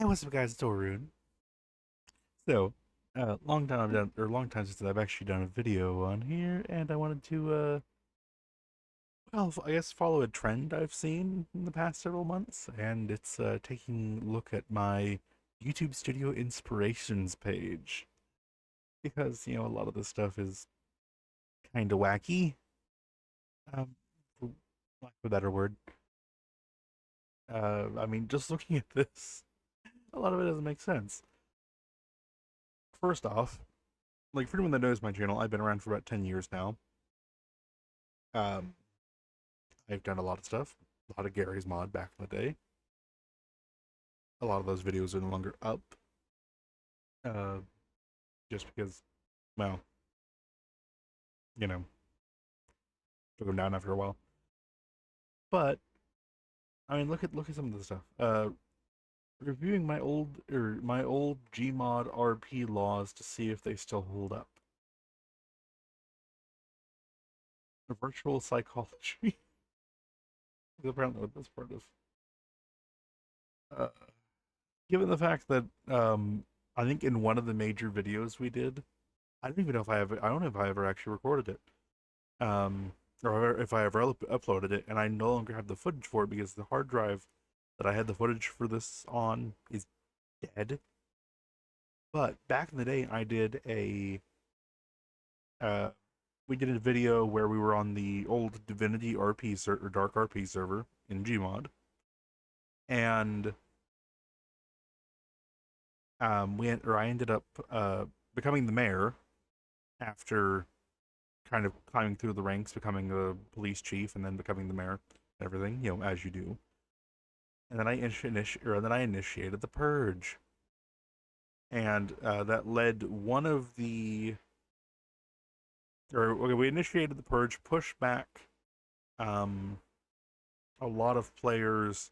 Hey, what's up, guys? It's Orun. So, long time since I've actually done a video on here, and I wanted to, I guess follow a trend I've seen in the past several months, and it's taking a look at my YouTube Studio Inspirations page because a lot of this stuff is kind of wacky, for lack of a better word. I mean, just looking at this, a lot of it doesn't make sense. First off, like for anyone that knows my channel, I've been around for about 10 years now. Um, I've done a lot of stuff, a lot of Gary's Mod back in the day. A lot of those videos are no longer up, uh, just because, well, you know, took them down after a while. But I mean, look at some of the stuff. Reviewing my old Gmod RP laws to see if they still hold up. The virtual psychology is apparently what this part is. Uh, Given the fact that I think in one of the major videos we did, I don't know if I ever actually recorded it. Or if I ever uploaded it, and I no longer have the footage for it because the hard drive that I had the footage for this on is dead. But back in the day, uh, we did a video where we were on the old Divinity RP or Dark RP server in Gmod, and I ended up becoming the mayor after kind of climbing through the ranks, becoming a police chief, and then becoming the mayor, and everything, as you do. And then I initiated the purge, and that led one of the, or okay, we initiated the purge, pushed back um, a lot of players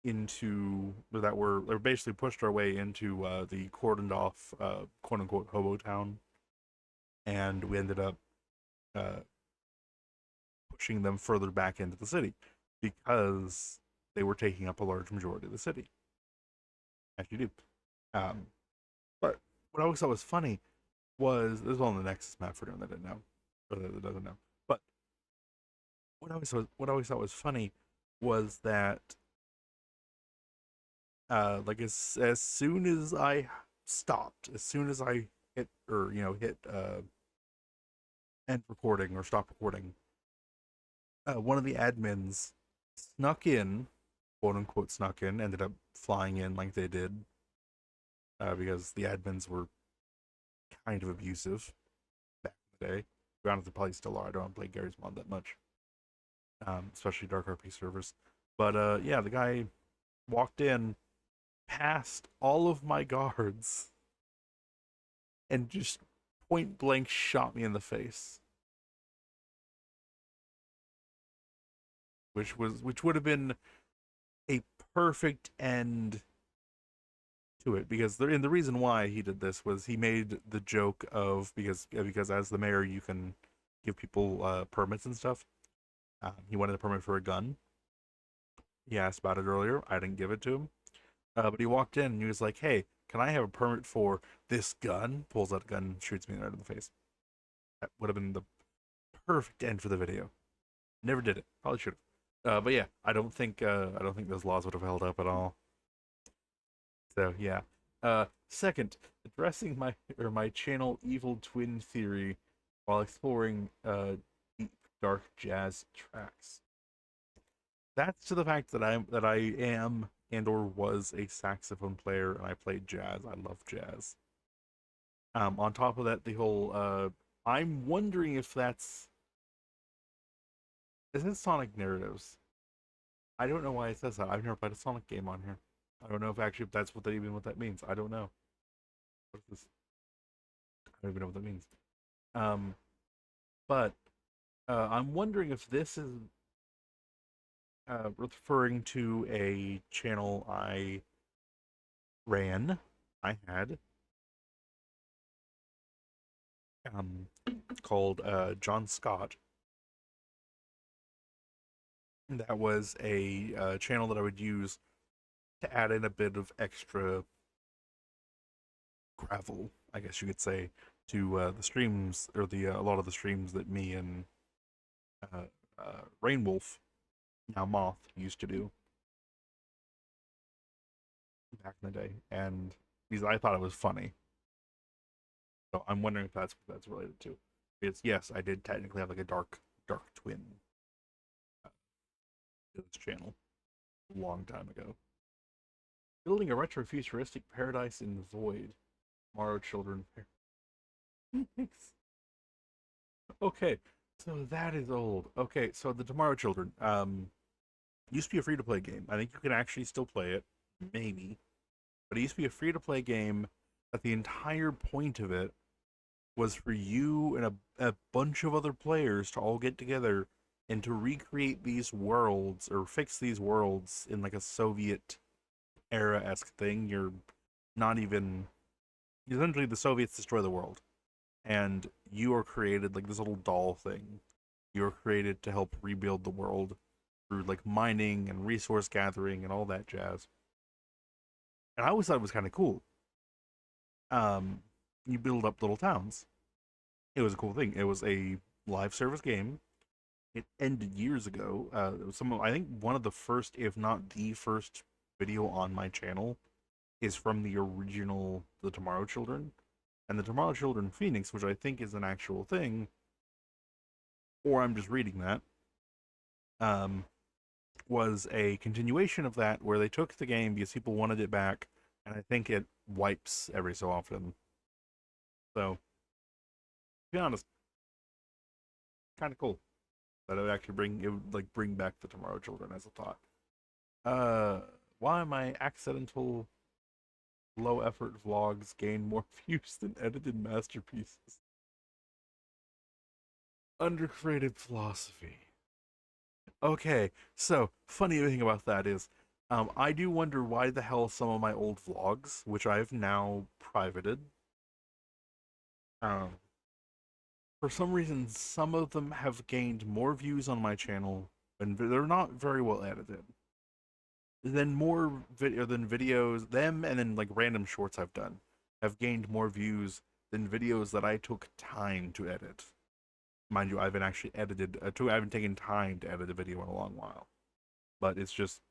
into that were basically pushed our way into the cordoned off quote unquote hobo town, and we ended up uh, pushing them further back into the city because they were taking up a large majority of the city, as you do. Um, but what I always thought was funny was this is on the Nexus map for anyone that didn't know, or that doesn't know. But what I always thought was funny was that like as soon as I stopped, as soon as I hit end recording or stop recording, one of the admins snuck in, quote unquote snuck in, ended up flying in like they did, because the admins were kind of abusive back in the day. To be honest, they probably still are. I don't play Gary's Mod that much, especially Dark RP servers. But yeah, the guy walked in, past all of my guards, and just point blank shot me in the face, which would have been a perfect end to it because the reason why he did this was he made the joke of because as the mayor you can give people permits and stuff. He wanted a permit for a gun. He asked about it earlier. I didn't give it to him. But he walked in and he was like, "Hey, can I have a permit for this gun?" Pulls out a gun, and shoots me right in the face. That would have been the perfect end for the video. Never did it. Probably should have. But yeah, I don't think those laws would have held up at all. So yeah. Second, addressing my channel evil twin theory while exploring deep dark jazz tracks. That's to the fact that I am and or was a saxophone player and I played jazz. I love jazz. On top of that, the whole I'm wondering if that's is it Sonic Narratives? I don't know why it says that. I've never played a Sonic game on here. I don't know if that's what that means. I don't know. What is this? I don't even know what that means. Um, but I'm wondering if this is referring to a channel I ran, I had, um, called John Scott. That was a channel that I would use to add in a bit of extra gravel, I guess you could say, to the streams or the a lot of the streams that me and uh, Rainwolf, now Moth, used to do back in the day, and because I thought it was funny. So I'm wondering if that's what that's related to. It's yes, I did technically have like a dark twin uh, to this channel a long time ago. Building a retrofuturistic paradise in the void. Tomorrow Children. Okay, so that is old. Okay, so the Tomorrow Children used to be a free to play game. I think you can actually still play it, maybe, but it used to be a free to play game. That the entire point of it was for you and a bunch of other players to all get together and to recreate these worlds or fix these worlds in like a Soviet era esque thing. You're not even essentially the Soviets destroy the world, and you are created like this little doll thing. You're created to help rebuild the world through like mining and resource gathering and all that jazz. And I always thought it was kind of cool. You build up little towns. It was a cool thing. It was a live service game. It ended years ago. It was I think one of the first, if not the first, video on my channel is from the original The Tomorrow Children, and The Tomorrow Children Phoenix, which I think is an actual thing, or I'm just reading that. Um, was a continuation of that where they took the game because people wanted it back, and I think it wipes every so often. So, to be honest, kind of cool that it would actually bring back the Tomorrow Children as a thought. Why my accidental low effort vlogs gain more views than edited masterpieces? Under creative philosophy. Okay, so funny thing about that is, I do wonder why the hell some of my old vlogs, which I've now privated, um, for some reason, some of them have gained more views on my channel, and they're not very well edited. Then more video than videos, them and then like random shorts I've done have gained more views than videos that I took time to edit. Mind you, I haven't actually edited. I haven't taken time to edit a video in a long while, but it's just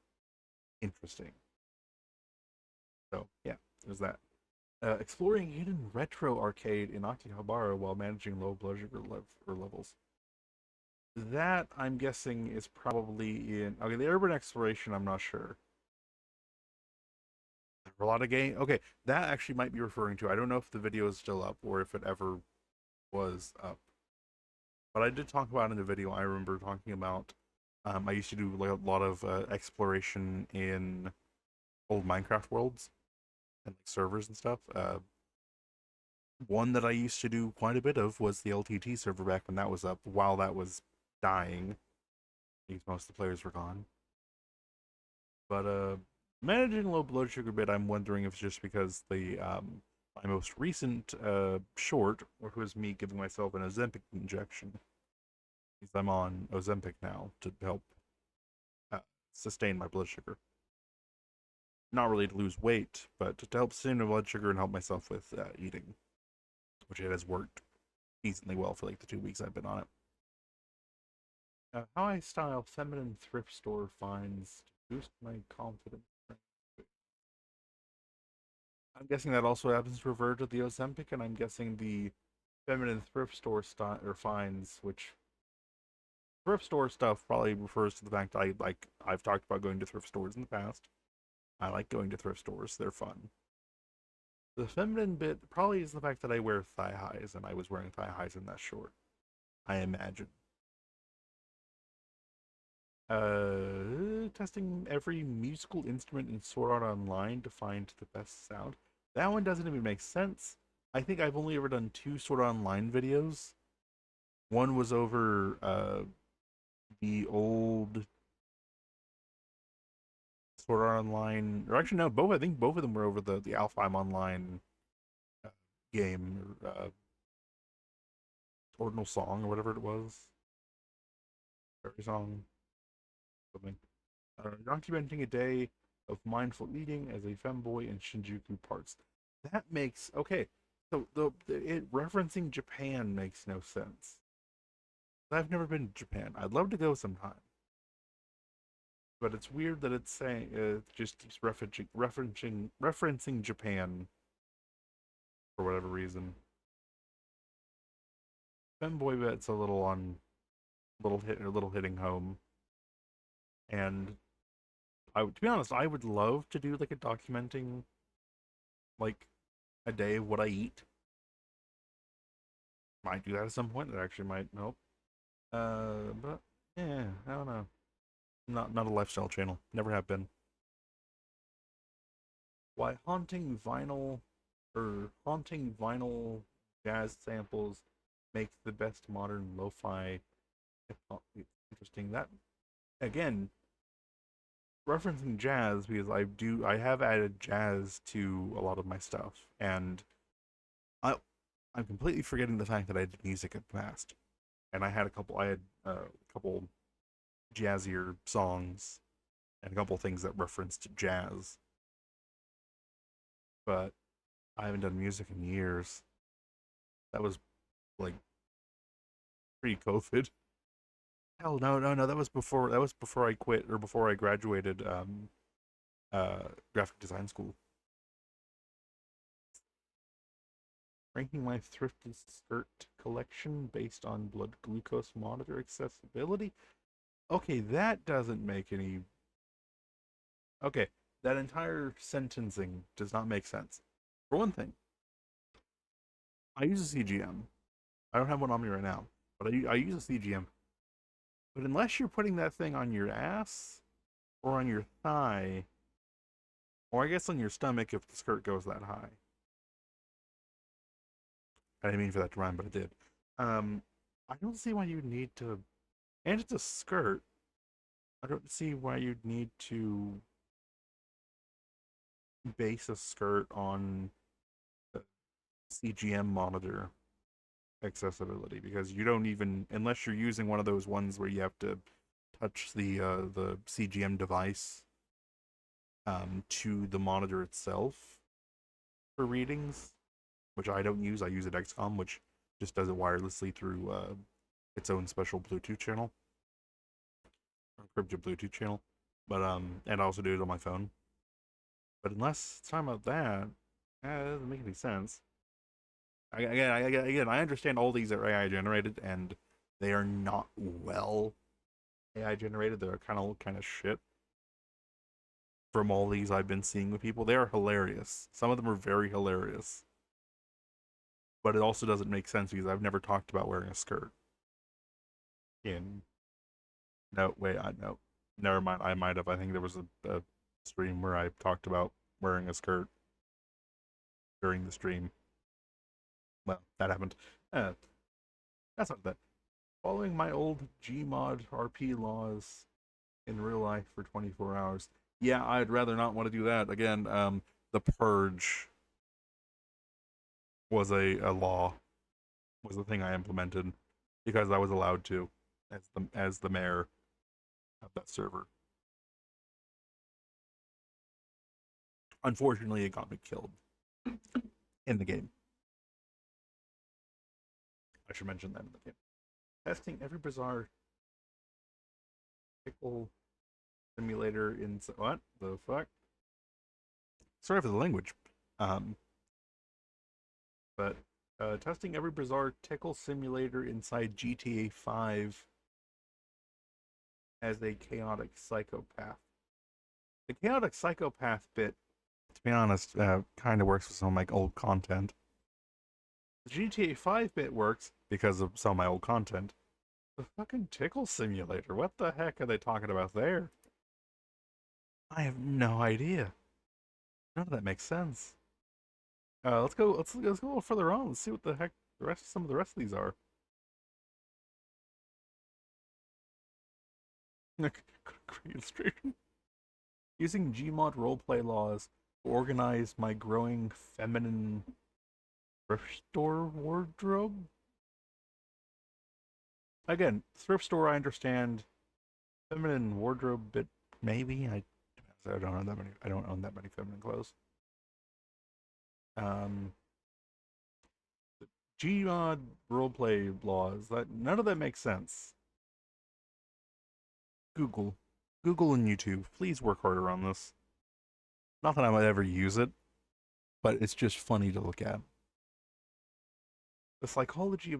interesting. So yeah, there's that. Exploring hidden retro arcade in Akihabara while managing low blood sugar levels. That I'm guessing is probably in okay. The urban exploration, I'm not sure. There were a lot of game. Okay, that actually might be referring to. I don't know if the video is still up or if it ever was up. But I did talk about in the video. I remember talking about. I used to do like a lot of exploration in old Minecraft worlds and like servers and stuff. One that I used to do quite a bit of was the LTT server back when that was up. While that was dying, because most of the players were gone. But managing low blood sugar bit, I'm wondering if it's just because the my most recent short, which was me giving myself an Ozempic injection, because I'm on Ozempic now to help uh, sustain my blood sugar. Not really to lose weight, but to help sustain my blood sugar and help myself with eating, which it has worked decently well for like the 2 weeks I've been on it. How I style feminine thrift store finds to boost my confidence. I'm guessing that also happens to refer to the Ozempic, and I'm guessing the feminine thrift store style or finds, which thrift store stuff probably refers to the fact I've talked about going to thrift stores in the past. I like going to thrift stores; they're fun. The feminine bit probably is the fact that I wear thigh highs, and I was wearing thigh highs in that short. I imagine. Testing every musical instrument in Sword Art Online to find the best sound. That one doesn't even make sense. I think I've only ever done 2 Sword Art Online videos. One was over the old Sword Art Online, or actually no, both. I think both of them were over the Alfheim Online uh, game, Ordinal Song or whatever it was, Fairy Song, something. Documenting a day of mindful eating as a femboy in Shinjuku parks. That makes okay. So it referencing Japan makes no sense. I've never been to Japan. I'd love to go sometime, but it's weird that it's saying it just keeps referencing Japan for whatever reason. Femboy Bet's a little on little hitting home, and to be honest, I would love to do like a documenting like a day of what I eat. Might do that at some point. That actually might help. But yeah, I don't know. Not a lifestyle channel. Never have been. Why haunting vinyl jazz samples makes the best modern lo-fi hip hop. Interesting. That again, referencing jazz because I have added jazz to a lot of my stuff, and I I'm completely forgetting the fact that I did music in the past, and I had a couple jazzier songs and a couple things that referenced jazz, but I haven't done music in years. That was like pre-COVID. Hell no, that was before I quit or before I graduated graphic design school. Ranking my thrifted skirt collection based on blood glucose monitor accessibility. Okay, that doesn't make any. Okay, that entire sentencing does not make sense. For one thing, I use a CGM. I don't have one on me right now, but I use a CGM. But unless you're putting that thing on your ass or on your thigh, or I guess on your stomach if the skirt goes that high. I didn't mean for that to rhyme, but it did. Um, I don't see why you'd need to, and it's a skirt. I don't see why you'd need to base a skirt on the CGM monitor accessibility because you don't even unless you're using one of those ones where you have to touch the CGM device to the monitor itself for readings, which I don't use. I use a Dexcom, which just does it wirelessly through its own special Bluetooth channel, encrypted Bluetooth channel. But and I also do it on my phone. But unless it's talking about that, it doesn't make any sense. Again, I understand all these are AI generated, and they are not well AI generated. They're kind of shit. From all these I've been seeing with people, they are hilarious. Some of them are very hilarious, but it also doesn't make sense because I've never talked about wearing a skirt. In no wait, I no, never mind. I might have. I think there was a stream where I talked about wearing a skirt during the stream. Well, that happened. Uh, that's not that. Following my old Gmod RP laws in real life for 24 hours. Yeah, I'd rather not want to do that. Again, the purge was a law, was the thing I implemented because I was allowed to as the mayor of that server. Unfortunately, it got me killed in the game. I should mention that in the game. Testing every bizarre pickle simulator in what the fuck? Sorry for the language. Um, but testing every bizarre tickle simulator inside GTA 5 as a chaotic psychopath. The chaotic psychopath bit, to be honest, kind of works with some of my old content. The GTA 5 bit works because of some of my old content. The fucking tickle simulator, what the heck are they talking about there? I have no idea. None of that makes sense. Let's go. Let's go a little further on. Let's see what the heck some of the rest of these are. Illustration. Using Gmod roleplay laws to organize my growing feminine thrift store wardrobe. Again, thrift store I understand. Feminine wardrobe bit maybe. I I don't own that many. I don't own that many feminine clothes. Um, Gmod roleplay laws. That none of that makes sense. Google, Google and YouTube, please work harder on this. Not that I might ever use it, but it's just funny to look at. The psychology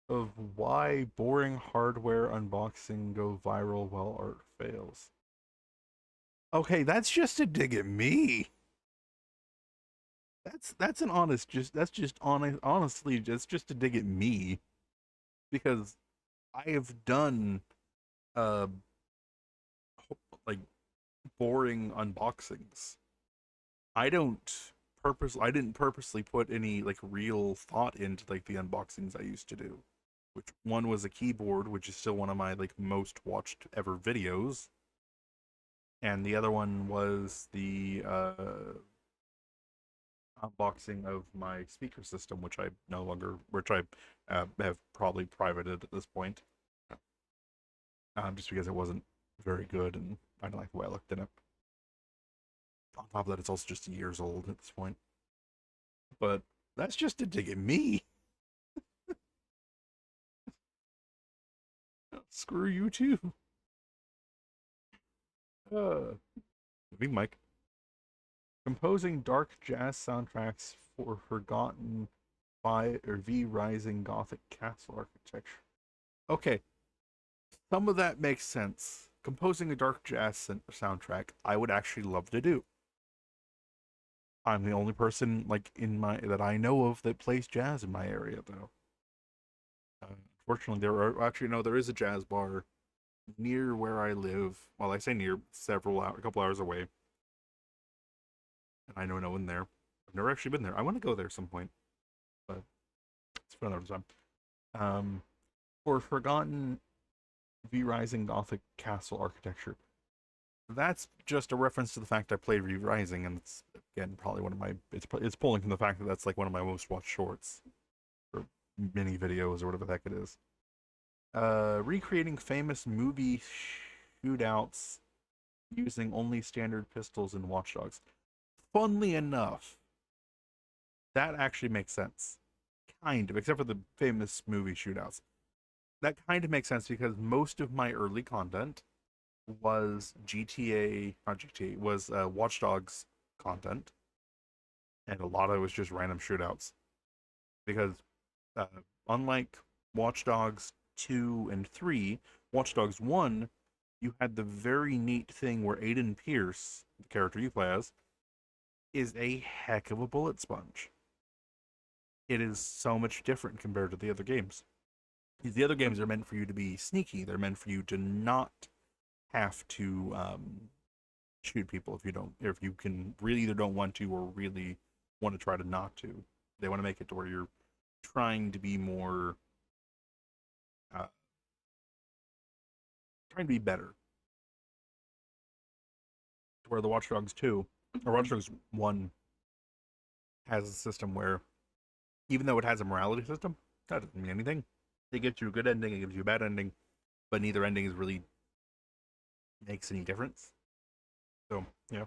of why boring hardware unboxing go viral while art fails. Okay, that's just a dig at me. That's an honest just that's just honestly just a dig at me because I have done uh like boring unboxings. I didn't purposely put any like real thought into like the unboxings I used to do. Which one was a keyboard, which is still one of my like most watched ever videos, and the other one was the unboxing of my speaker system, which I no longer, which I have probably privated at this point, just because it wasn't very good and I don't like the way I looked in it. On top of that, it's also just years old at this point. But that's just a dig at me. Screw you too. Uh, Big Mike. Composing dark jazz soundtracks for forgotten by or V Rising Gothic castle architecture. Okay, some of that makes sense. Composing a dark jazz soundtrack, I would actually love to do. I'm the only person like in my that I know of that plays jazz in my area, though. Unfortunately, there are actually no. There is a jazz bar near where I live. Well, I say near, a couple hours away, and I know no one there. I've never actually been there. I want to go there some point, but it's for another time. Um, for forgotten V Rising Gothic castle architecture. That's just a reference to the fact I played V Rising, and it's again probably one of my. It's pulling from the fact that that's like one of my most watched shorts or mini videos or whatever the heck it is. Recreating famous movie shootouts using only standard pistols and Watch Dogs. Funnily enough, that actually makes sense. Kind of, except for the famous movie shootouts. That kind of makes sense because most of my early content was GTA, not GTA, was Watch Dogs content, and a lot of it was just random shootouts. Because uh, unlike Watch Dogs 2 and 3, Watch Dogs 1, you had the very neat thing where Aiden Pierce, the character you play as, is a heck of a bullet sponge. It is so much different compared to the other games. The other games are meant for you to be sneaky. They're meant for you to not have to shoot people if you don't, or if you can really either don't want to or really want to try to not to. They want to make it to where you're trying to be more, uh, trying to be better. To where the Watch Dogs 2 or Watch Dogs 1 has a system where even though it has a morality system, that doesn't mean anything. It gives you a good ending, it gives you a bad ending, but neither ending is really makes any difference. So yeah,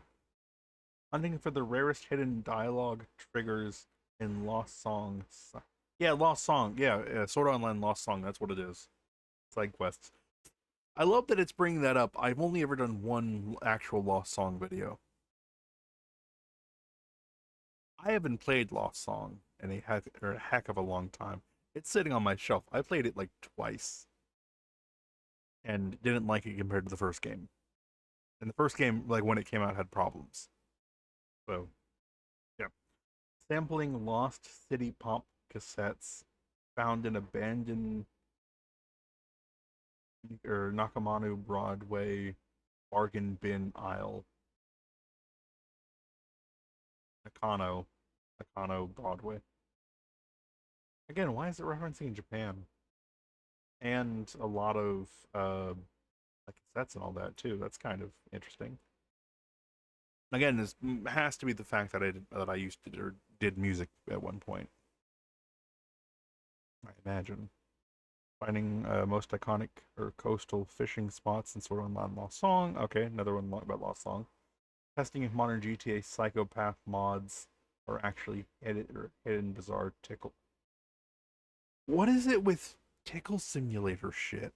hunting for the rarest hidden dialogue triggers in Lost Song. Yeah, Lost Song. Yeah, Sword Art Online Lost Song. That's what it is. Side quests. I love that it's bringing that up. I've only ever done one actual Lost Song video. I haven't played Lost Song in a heck of a long time. It's sitting on my shelf. I played it like twice and didn't like it compared to the first game. And the first game, like when it came out, had problems. So yeah, sampling lost city pop cassettes found in abandoned or Nakamanu Broadway bargain bin aisle. Nakano Broadway. Again, why is it referencing Japan? And a lot of like cassettes and all that too. That's kind of interesting. Again, this has to be the fact that I used to or did music at one point. I imagine finding most iconic or coastal fishing spots and sort of on Lost Song. Okay, another one about Lost Song. Testing if modern GTA psychopath mods are actually hidden bizarre tickle. What is it with tickle simulator shit?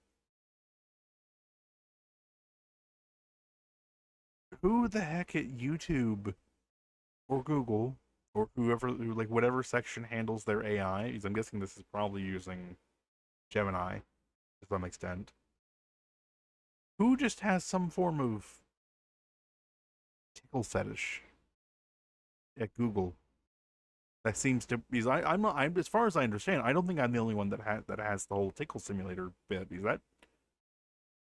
Who the heck at YouTube or Google or whoever, like whatever section handles their AI, because I'm guessing this is probably using Gemini to some extent, who just has some form of tickle fetish at Google that seems to, because I'm not, I'm, as far as I understand, I don't think I'm the only one that has the whole tickle simulator bit, because that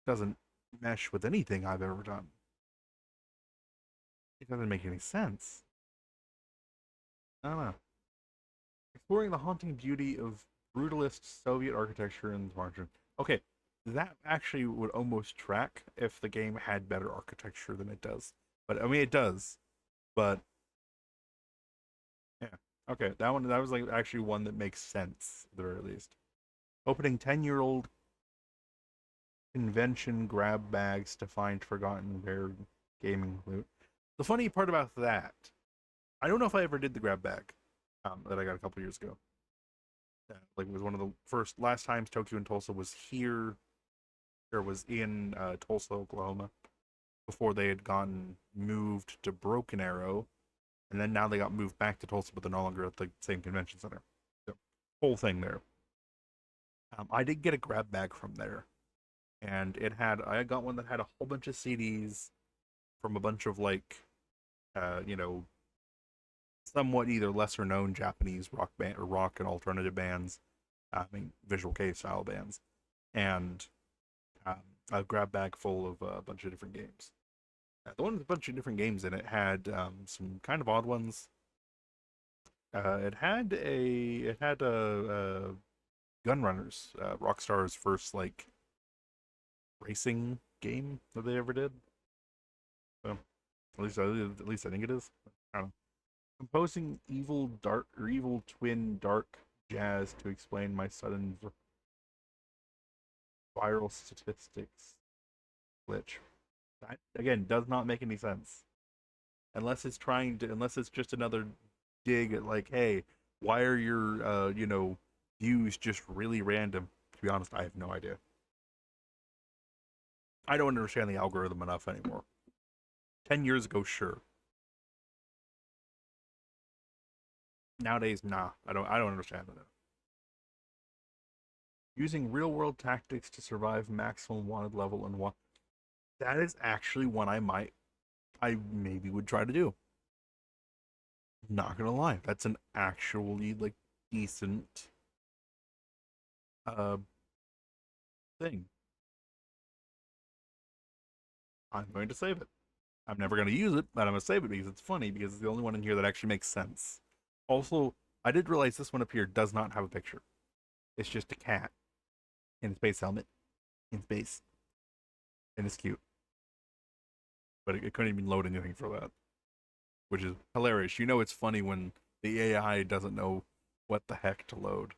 doesn't mesh with anything I've ever done. It doesn't make any sense. I don't know. Exploring the haunting beauty of brutalist Soviet architecture in the margin. Okay, that actually would almost track if the game had better architecture than it does. But I mean, it does. But yeah, okay, that was like actually one that makes sense at the very least. Opening 10-year-old convention grab bags to find forgotten rare gaming loot. The funny part about that, I don't know if I ever did the grab bag that I got a couple years ago. Like it was one of the last times Tokyo and Tulsa was here, or was in Tulsa, Oklahoma, before they had gotten moved to Broken Arrow, and then now they got moved back to Tulsa, but they're no longer at the same convention center. So, whole thing there. I did get a grab bag from there, and I got one that had a whole bunch of CDs from a bunch of like, you know, somewhat either lesser known Japanese rock band or rock and alternative bands, I mean visual kei style bands, and um, a grab bag full of a bunch of different games. The one with a bunch of different games in it had some kind of odd ones. It had a Gunrunners, Rockstar's first like racing game that they ever did. So at least I think it is. I don't know. Composing evil twin dark jazz to explain my sudden viral statistics glitch. That again does not make any sense unless it's just another dig at like, hey, why are your views just really random? To be honest, I have no idea. I don't understand the algorithm enough anymore. 10 years ago, sure. Nowadays, nah. I don't understand it. Using real world tactics to survive maximum wanted level and what that is actually one I maybe would try to do. Not gonna lie, that's an actually like decent uh thing. I'm going to save it. I'm never going to use it, but I'm going to save it because it's funny because it's the only one in here that actually makes sense. Also, I did realize this one up here does not have a picture. It's just a cat in a space helmet in space, and it's cute. But it couldn't even load anything for that, which is hilarious. You know, it's funny when the AI doesn't know what the heck to load.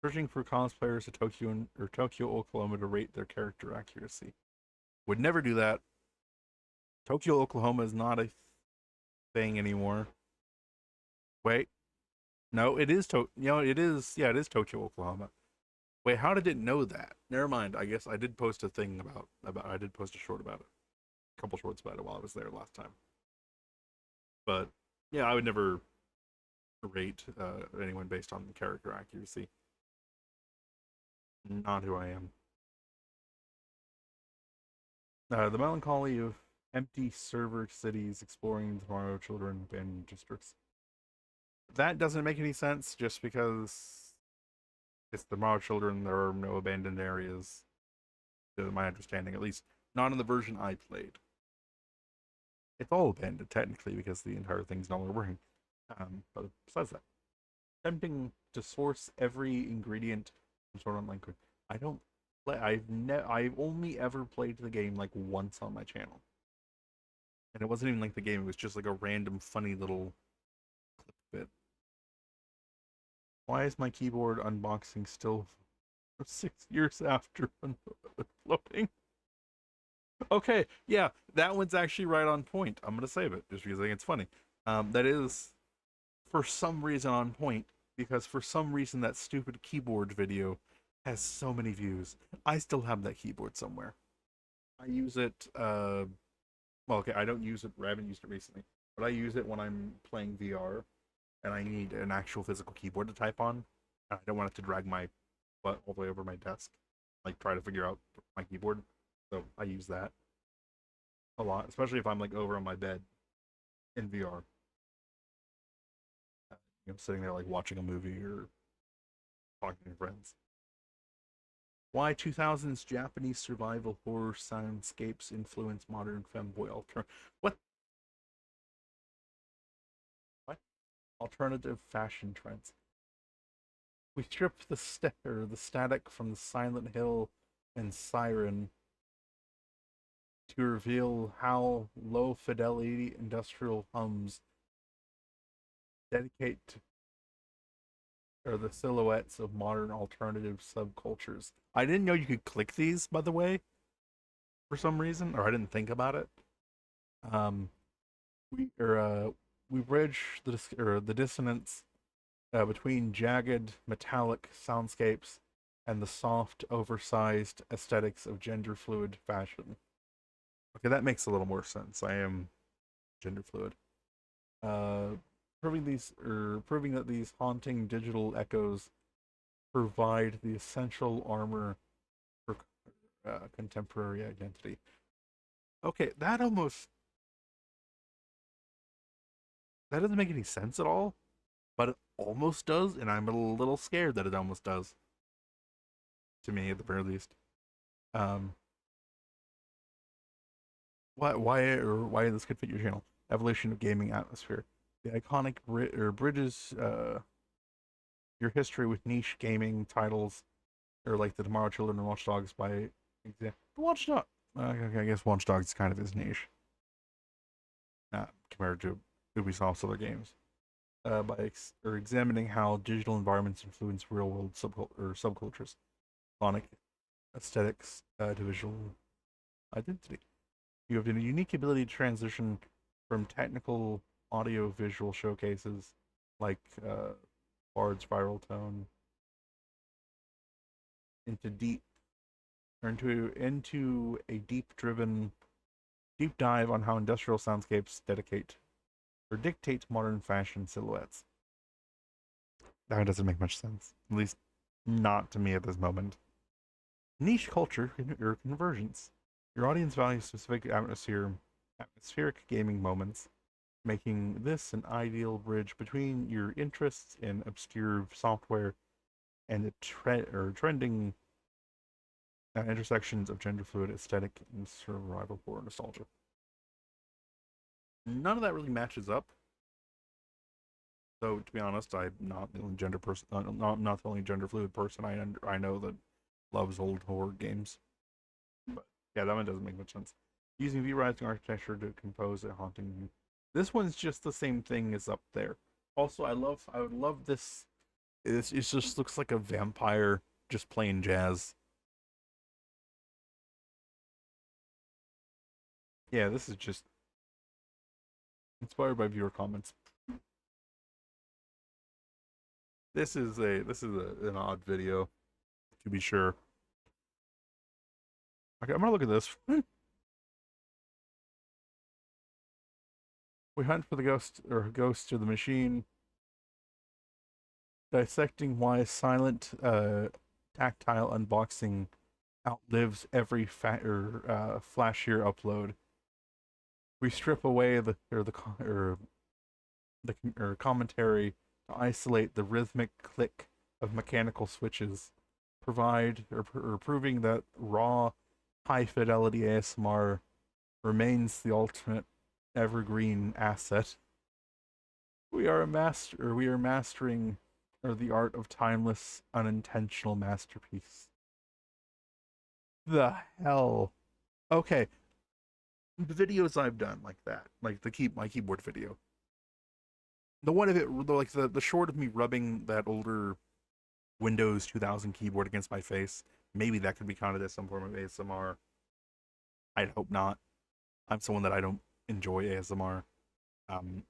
Searching for cosplayers to Tokyo, Oklahoma to rate their character accuracy. Would never do that. Tokyo, Oklahoma is not a thing anymore. Wait, no, it is it is. Yeah, it is Tokyo, Oklahoma. Wait, how did it know that? Never mind. I guess I did post a thing about. I did post a short about it, a couple shorts about it while I was there last time. But yeah, I would never rate anyone based on character accuracy. Not who I am. The melancholy of empty server cities exploring tomorrow children abandoned districts. That doesn't make any sense just because it's the tomorrow children. There are no abandoned areas, to my understanding, at least not in the version I played. It's all abandoned technically because the entire thing's no longer working. But besides that, attempting to source every ingredient from sort of language. I don't play. I've only ever played the game like once on my channel, and it wasn't even like the game. It was just like a random funny little clip bit. Why is my keyboard unboxing still 6 years after uploading? Okay, yeah, that one's actually right on point. I'm gonna save it just because I think it's funny. That is for some reason on point because for some reason that stupid keyboard video has so many views. I still have that keyboard somewhere. I use it. Well, okay, I don't use it. I haven't used it recently, but I use it when I'm playing VR and I need an actual physical keyboard to type on. I don't want it to drag my butt all the way over my desk, like try to figure out my keyboard. So I use that a lot, especially if I'm like over on my bed in VR, sitting there like watching a movie or talking to friends. Why 2000s Japanese survival horror soundscapes influence modern femboy what what alternative fashion trends? We strip the static from the Silent Hill and Siren to reveal how low fidelity industrial hums dedicate or the silhouettes of modern alternative subcultures. I didn't know you could click these, by the way, for some reason, or I didn't think about it. Um, we or we bridge the dissonance between jagged metallic soundscapes and the soft, oversized aesthetics of gender fluid fashion. Okay, that makes a little more sense. I am gender fluid. Uh, proving that these haunting digital echoes provide the essential armor for contemporary identity. Okay, that doesn't make any sense at all, but it almost does, and I'm a little scared that it almost does. To me, at the very least. Um, why this could fit your channel? Evolution of gaming atmosphere. The iconic bridges your history with niche gaming titles, or like the Tomorrow Children and Watch Dogs by example. Watch Dogs. I guess Watch Dogs kind of is niche compared to Ubisoft's other games. By examining how digital environments influence real world subcultures, sonic aesthetics to visual identity. You have a unique ability to transition from technical audio visual showcases like Bard's Viral Tone into deep or into a deep dive on how industrial soundscapes dedicate or dictate modern fashion silhouettes. That doesn't make much sense. At least not to me at this moment. Niche culture or convergence. Your audience values specific atmospheric gaming moments, making this an ideal bridge between your interests in obscure software and the trending intersections of gender fluid aesthetic and survival horror nostalgia. None of that really matches up. So to be honest, I'm not the only gender person. Not the only gender fluid person I know that loves old horror games. But yeah, that one doesn't make much sense. Using V-Rising architecture to compose a haunting. This one's just the same thing as up there. Also, I would love this. It just looks like a vampire just playing jazz. Yeah, this is just inspired by viewer comments. An odd video to be sure. Okay, I'm gonna look at this. We hunt for the ghost of the machine, dissecting why silent, tactile unboxing outlives every flashier upload. We strip away the commentary to isolate the rhythmic click of mechanical switches, proving that raw, high fidelity ASMR remains the ultimate evergreen asset. We are mastering the art of timeless, unintentional masterpiece. The hell? Okay, the videos I've done like that, like my keyboard video. The one of it, like the short of me rubbing that older Windows 2000 keyboard against my face. Maybe that could be counted as some form of ASMR. I'd hope not. I'm someone that I don't enjoy ASMR. Um,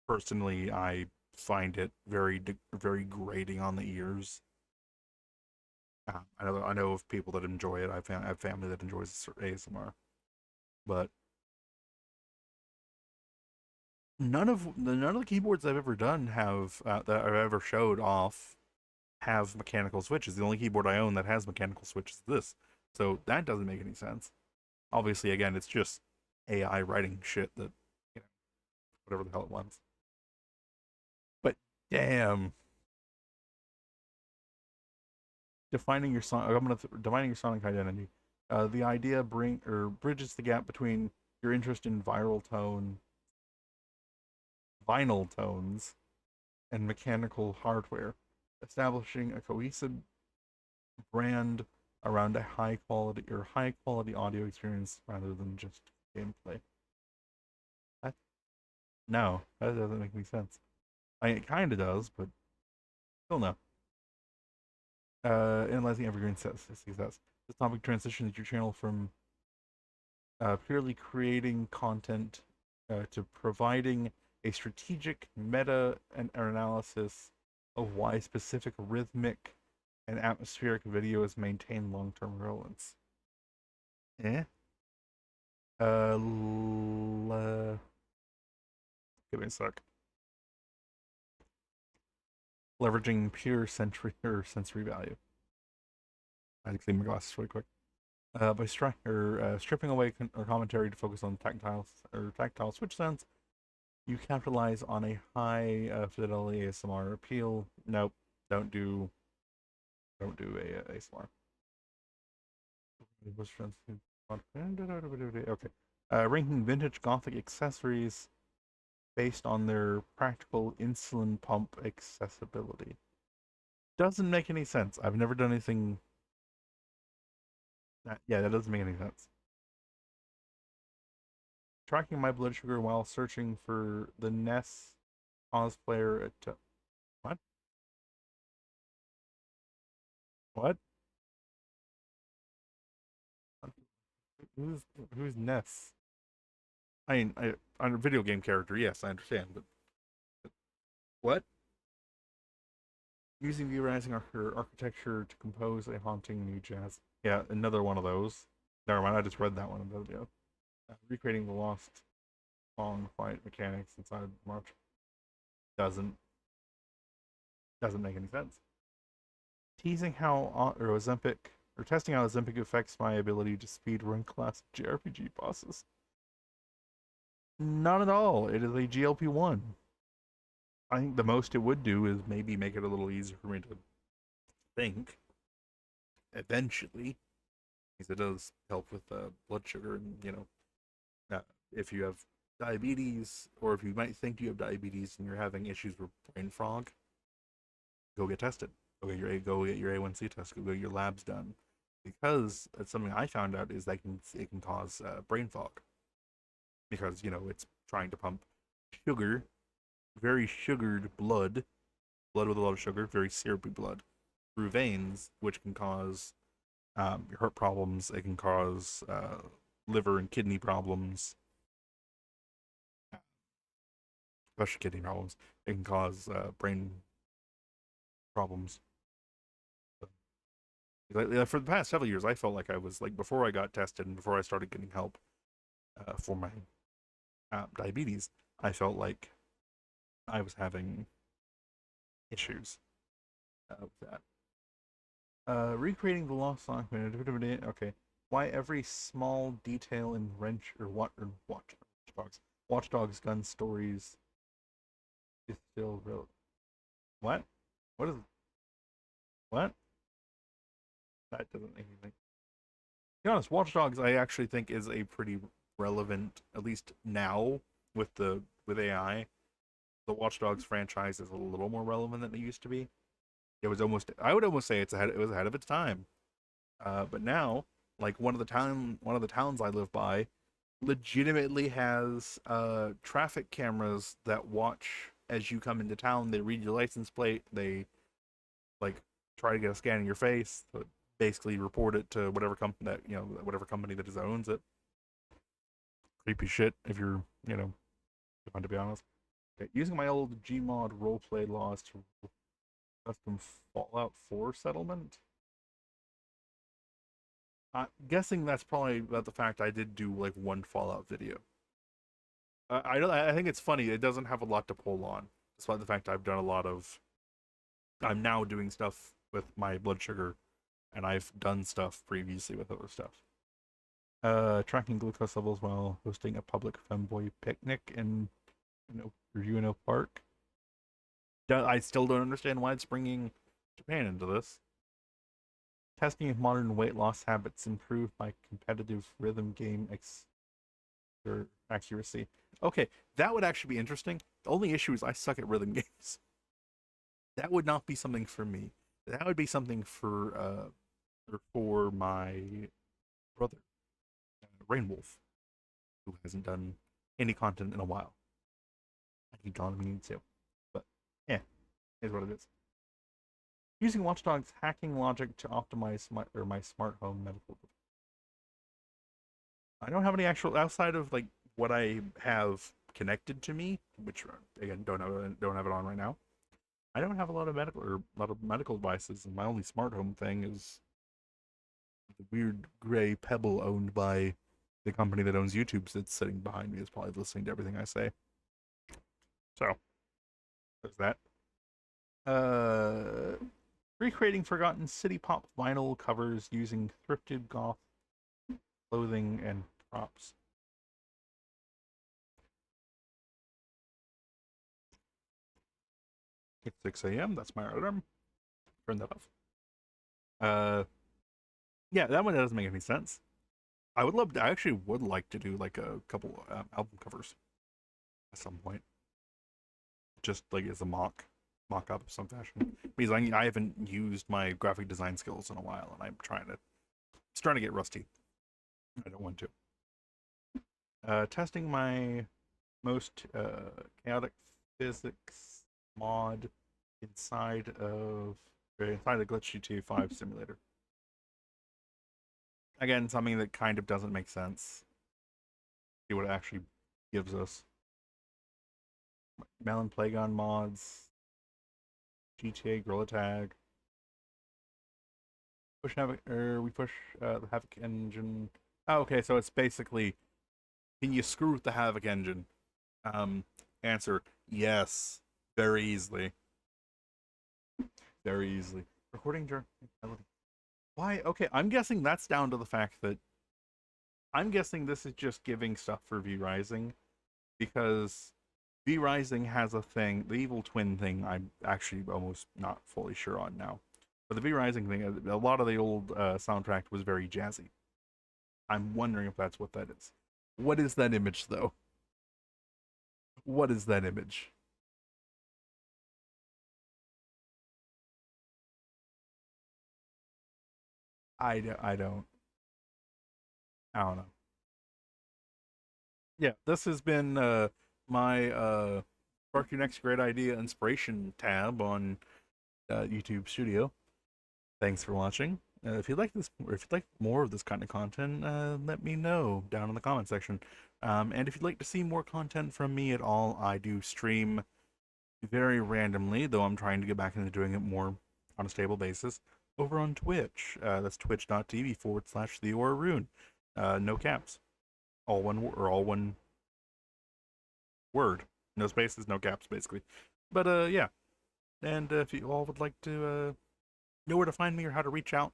Personally, I find it very grating on the ears. I know of people that enjoy it. I have family that enjoys ASMR, but none of the keyboards I've ever done have that I've ever showed off have mechanical switches. The only keyboard I own that has mechanical switches is this, so that doesn't make any sense. Obviously, again, it's just AI writing shit that you know whatever the hell it wants. But damn, defining your sonic identity. The idea bridges the gap between your interest in vinyl tones and mechanical hardware, establishing a cohesive brand around a high quality audio experience rather than just gameplay. That, no, that doesn't make any sense. It kind of does, but still no. Analyzing evergreen success. This topic transitions your channel from purely creating content to providing a strategic meta and analysis of why specific rhythmic and atmospheric videos maintain long-term relevance. Eh? Give me a sec. Leveraging pure sensory value. I had to clean my glasses really quick. By stripping away commentary to focus on tactile switch sounds, you capitalize on a high fidelity ASMR appeal. Nope, don't do ASMR. Okay. Ranking vintage gothic accessories based on their practical insulin pump accessibility. Doesn't make any sense. I've never done anything. Yeah, that doesn't make any sense. Tracking my blood sugar while searching for the NES cosplayer at what? What? Who's who's Ness? I mean, I'm a video game character. Yes, I understand, but what? Using V-Rising architecture to compose a haunting new jazz. Yeah, another one of those. Never mind, I just read that one in the video. Recreating the lost song fight mechanics inside March doesn't doesn't make any sense. Teasing how or Ozempic or testing how Ozempic affects my ability to speedrun classic JRPG bosses. Not at all. It is a GLP-1. I think the most it would do is maybe make it a little easier for me to think eventually, because it does help with blood sugar and if you have diabetes or if you might think you have diabetes and you're having issues with brain fog, go get tested. Go get your A1C test. Go get your labs done, because it's something I found out is that it can cause brain fog because it's trying to pump sugar, very sugared blood with a lot of sugar, very syrupy blood through veins, which can cause heart problems. It can cause liver and kidney problems, especially kidney problems. It can cause brain problems. For the past several years, I felt like I was like before I got tested and before I started getting help for my diabetes, I felt like I was having issues with that. Recreating the lost song. Okay. Why every small detail in Wrench or Watch Dogs gun stories is still real. What? What is what? That doesn't make anything. To be honest, Watch Dogs I actually think is a pretty relevant, at least now with AI. The Watch Dogs franchise is a little more relevant than it used to be. I would almost say it was ahead of its time. But now, like one of the towns I live by, legitimately has traffic cameras that watch as you come into town. They read your license plate. They like try to get a scan of your face. So basically, report it to whatever company that whatever company that owns it. creepy shit if you're, if I'm to be honest. Okay, using my old Gmod roleplay laws to custom Fallout 4 settlement. I'm guessing that's probably about the fact I did do like one Fallout video. I think it's funny. It doesn't have a lot to pull on, despite the fact I've done a lot of. I'm now doing stuff with my blood sugar, and I've done stuff previously with other stuff. Tracking glucose levels while hosting a public femboy picnic in Ueno Park. I still don't understand why it's bringing Japan into this. Testing if modern weight loss habits improve my competitive rhythm game accuracy. Okay, that would actually be interesting. The only issue is I suck at rhythm games. That would not be something for me. That would be something for my brother, Rainwolf, who hasn't done any content in a while. I keep telling him he needs to, but yeah, is what it is. Using Watchdog's hacking logic to optimize my smart home medical. I don't have any actual outside of like what I have connected to me, which again don't have it on right now. I don't have a lot of medical devices, and my only smart home thing is the weird gray Pebble owned by the company that owns YouTube that's sitting behind me is probably listening to everything I say. So there's that. Recreating forgotten city pop vinyl covers using thrifted goth clothing and props. It's 6 a.m. That's my alarm. Turn that off. Uh, yeah, that one doesn't make any sense. I actually would like to do like a couple album covers at some point, just like as a mock up of some fashion. Because I haven't used my graphic design skills in a while, and it's trying to get rusty. I don't want to. Testing my most chaotic physics mod inside the Glitch GTA 5 simulator. Again, something that kind of doesn't make sense. See what it actually gives us. Melon Plagon mods, GTA Gorilla Tag. We push the Havoc engine. Oh, okay, so it's basically, can you screw with the Havoc engine? Answer, yes, very easily. Very easily. Recording during. Why? Okay, I'm guessing that's down to the fact that I'm guessing this is just giving stuff for V Rising because V Rising has a thing, the evil twin thing. I'm actually almost not fully sure on now, but the V Rising thing, a lot of the old soundtrack was very jazzy. I'm wondering if that's what that is. What is that image though? What is that image? I don't. I don't know. Yeah, this has been my Spark Your Next Great Idea Inspiration tab on YouTube Studio. Thanks for watching. If you like this, or if you'd like more of this kind of content, let me know down in the comment section. And if you'd like to see more content from me at all, I do stream very randomly, though I'm trying to get back into doing it more on a stable basis over on Twitch. That's twitch.tv/the Aura Rune. No caps. All one word. No spaces, no caps, basically. But yeah. And if you all would like to know where to find me or how to reach out,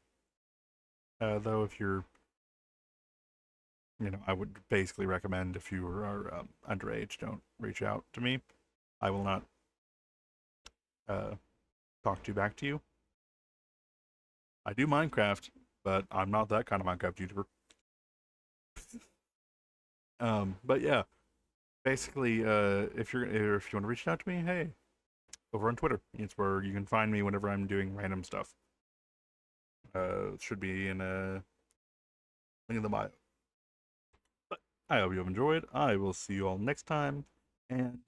though, if you're, I would basically recommend if you are underage, don't reach out to me. I will not talk to back to you. I do Minecraft, but I'm not that kind of Minecraft YouTuber. But yeah, basically, if you want to reach out to me, hey, over on Twitter, it's where you can find me whenever I'm doing random stuff. It should be in a link in the bio. But I hope you have enjoyed. I will see you all next time. And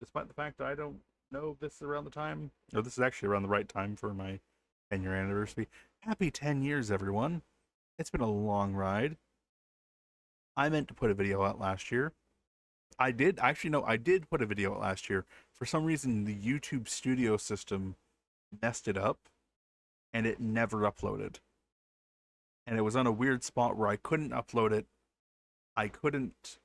despite the fact that I don't know if this is around the time, or this is actually around the right time for my 10-year anniversary. Happy 10 years, everyone. It's been a long ride. I meant to put a video out last year. I did actually no, I did put a video out last year. For some reason, the YouTube Studio system messed it up, and it never uploaded. And it was on a weird spot where I couldn't upload it. I couldn't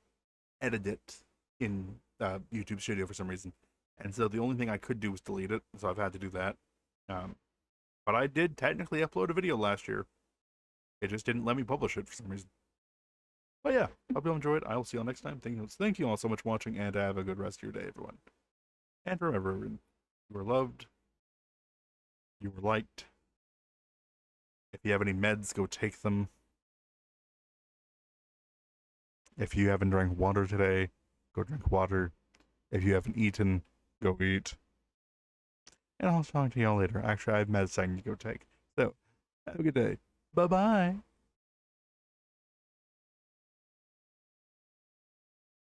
edit it in YouTube Studio for some reason, and so the only thing I could do was delete it. So I've had to do that. Um, but I did technically upload a video last year. It just didn't let me publish it for some reason. But yeah, hope you all enjoyed. I will see you all next time. Thank you all so much for watching, and have a good rest of your day, everyone. And remember, you are loved. You were liked. If you have any meds, go take them. If you haven't drank water today, go drink water. If you haven't eaten, go eat. And I'll talk to y'all later. Actually, I have meds I need to go take. So, have a good day. Bye-bye.